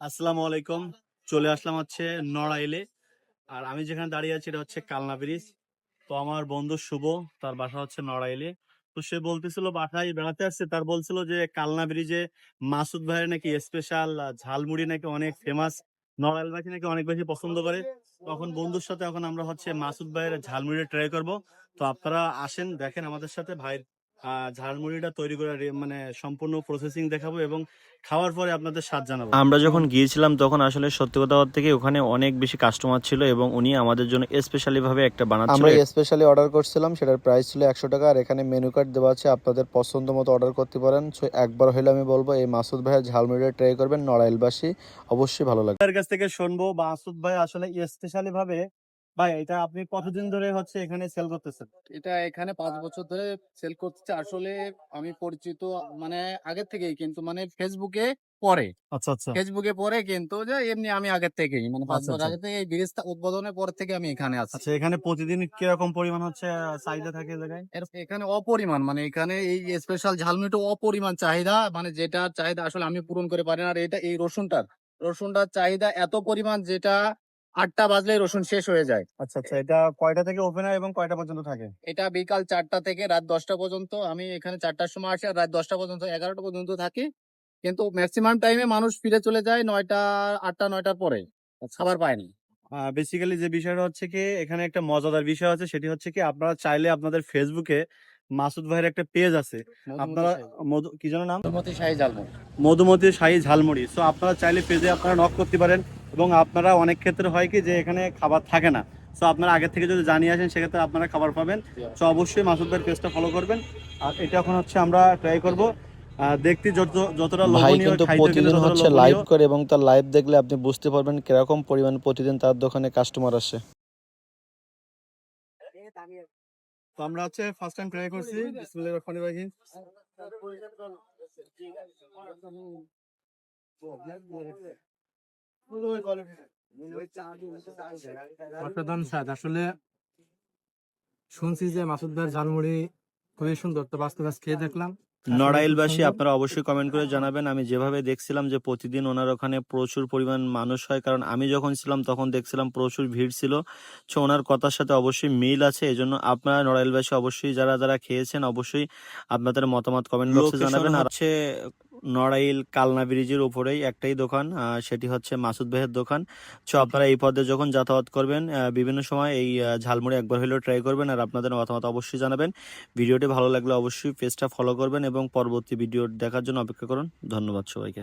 আসসালামু আলাইকুম। চলে আসলাম হচ্ছে নড়াইলে। আর আমি যেখানে দাঁড়িয়ে আছি এটা হচ্ছে কালনা ব্রিজ। তো আমার বন্ধু শুভ, তার বাসা হচ্ছে নড়াইলে। তো সে বলতেছিল বাসায় বেড়াতে আসছে, তার বলছিল যে কালনা ব্রিজে মাসুদ ভাইয়ের নাকি স্পেশাল ঝালমুড়ি নাকি অনেক ফেমাস, নড়াইলবাসী নাকি অনেক বেশি পছন্দ করে। তখন বন্ধুর সাথে এখন আমরা হচ্ছে মাসুদ ভাইয়ের ঝালমুড়ি ট্রাই করব। তো আপনারা আসেন, দেখেন আমাদের সাথে ভাইয়ের ঝালমুড়িটা তৈরি করে মানে সম্পূর্ণ প্রসেসিং দেখাবো এবং খাওয়ার পরে আপনাদের স্বাদ জানাবো। আমরা যখন গিয়েছিলাম তখন আসলে সত্যি কথা বলতে কি ওখানে অনেক বেশি কাস্টমার ছিল এবং উনি আমাদের জন্য স্পেশালি ভাবে একটা বানাচ্ছিল। আমরা স্পেশালি অর্ডার করছিলাম, সেটার প্রাইস ছিল 100 টাকা। আর এখানে মেনু কার্ড দেওয়া আছে, আপনাদের পছন্দ মতো অর্ডার করতে পারেন। সো একবার হলে আমি বলবো এই মাসুদ ভাইয়ের ঝালমুড়িটা ট্রাই করবেন, নড়াইলবাসী অবশ্যই ভালো লাগবে। ভাইয়ের কাছ থেকে শুনবো মাসুদ ভাই আসলে স্পেশালি ভাবে। ভাই, এটা আপনি কতদিন ধরে হচ্ছে এখানে সেল করতেছেন? এটা এখানে 5 বছর ধরে সেল করছে। আসলে আমি পরিচিত মানে আগের থেকেই, কিন্তু মানে ফেসবুকে পরে আচ্ছা আচ্ছা ফেসবুকে পরে কিন্তু যে এমনি আমি আগের থেকেই মানে 5 বছর আচ্ছা। আগে থেকে এই ব্রিজটা উদ্বোধনের পর থেকে আমি এখানে আছি। আচ্ছা, এখানে প্রতিদিন কিরকম পরিমাণ হচ্ছে চাহিদা থাকে এই জায়গায়? এখানে অপরিমাণ মানে এখানে এই স্পেশাল ঝালমুড়িটা অপরিমাণ চাহিদা, মানে যেটা চাহিদা আসলে আমি পূরণ করে পারি না। আর এটা এই রসুনটার চাহিদা এত পরিমাণ, যেটা 8টা বাজলেই রসুন শেষ হয়ে যায়। আচ্ছা আচ্ছা, এটা কয়টা থেকে ওপেন হয় এবং কয়টা পর্যন্ত থাকে? এটা বিকাল 4টা থেকে রাত 10টা পর্যন্ত। আমি এখানে 4টার সময় আসি আর রাত 10টা পর্যন্ত, 11টা পর্যন্ত থাকি। কিন্তু ম্যাক্সিমাম টাইমে মানুষ ফিরে চলে যায় 9টা, 8টা 9টার পরে, খাবার পায় না। বেসিক্যালি যে বিষয়টা হচ্ছে কি, এখানে একটা মজাদার বিষয় আছে, সেটি হচ্ছে কি আপনারা চাইলে আপনাদের ফেসবুকে মাসুদ ভাইয়ের একটা পেজ আছে, আপনারা মধু কি যেন নাম, মধুমতি শাহী ঝালমুড়ি। মধুমতি শাহী ঝালমুড়ি। সো আপনারা চাইলে পেজে আপনারা নক করতে পারেন এবং আপনারা অনেক ক্ষেত্রে হয় কি যে এখানে খাবার থাকে না। সো আপনারা আগে থেকে যদি জানিয়ে আসেন সেক্ষেত্রে আপনারা খাবার পাবেন। সো অবশ্যই মাসুদ ভাইয়ের পেজটা ফলো করবেন। আর এটা এখন হচ্ছে আমরা ট্রাই করব। দেখতে যতটা ভাই লোভনীয়, কিন্তু খাইতে কিন্তু প্রতিদিন ততটা হচ্ছে লাইভ লোভনীয়। করে, এবং তার লাইভ দেখলে আপনি বুঝতে পারবেন কিরকম পরিমাণ প্রতিদিন তার দোকানে কাস্টমার আসে। তো আমরা হচ্ছে ফার্স্ট টাইম ট্রাই করছি। বিসমিল্লাহির রহমানির রহিম। অসাধারণ স্বাদ। আসলে শুনছি যে মাসুদ ভাইয়ের ঝালমুড়ি খুবই সুন্দর, তো বাস্তবে আজ খেয়ে দেখলাম, আসলে খুব নড়াইলবাসী সুন্দর। আপনারা অবশ্যই কমেন্ট করে জানাবেন। আমি যেভাবে দেখছিলাম যে প্রতিদিন ওনার ওখানে প্রচুর পরিমাণ মানুষ হয়, কারণ আমি যখন ছিলাম তখন দেখছিলাম প্রচুর ভিড় ছিল। সো ওনার কথার সাথে অবশ্যই মিল আছে। এই জন্য আপনারা নড়াইলবাসী অবশ্যই যারা যারা খেয়েছেন অবশ্যই আপনাদের মতামত কমেন্ট বক্সে জানাবেন। আর হচ্ছে নড়াইল কালনা ব্রিজের উপরেই একটাই দোকান, সেটি হচ্ছে মাসুদ ভাইয়ের দোকান। সো আপনারা এই পথে যখন যাতায়াত করবেন বিভিন্ন সময় এই ঝালমুড়ি একবার হলেও ট্রাই করবেন আর আপনাদের মতামত অবশ্যই জানাবেন। ভিডিওটি ভালো লাগলে অবশ্যই পেজটা ফলো করবেন এবং পরবর্তী ভিডিও দেখার জন্য অপেক্ষা করুন। ধন্যবাদ সবাইকে।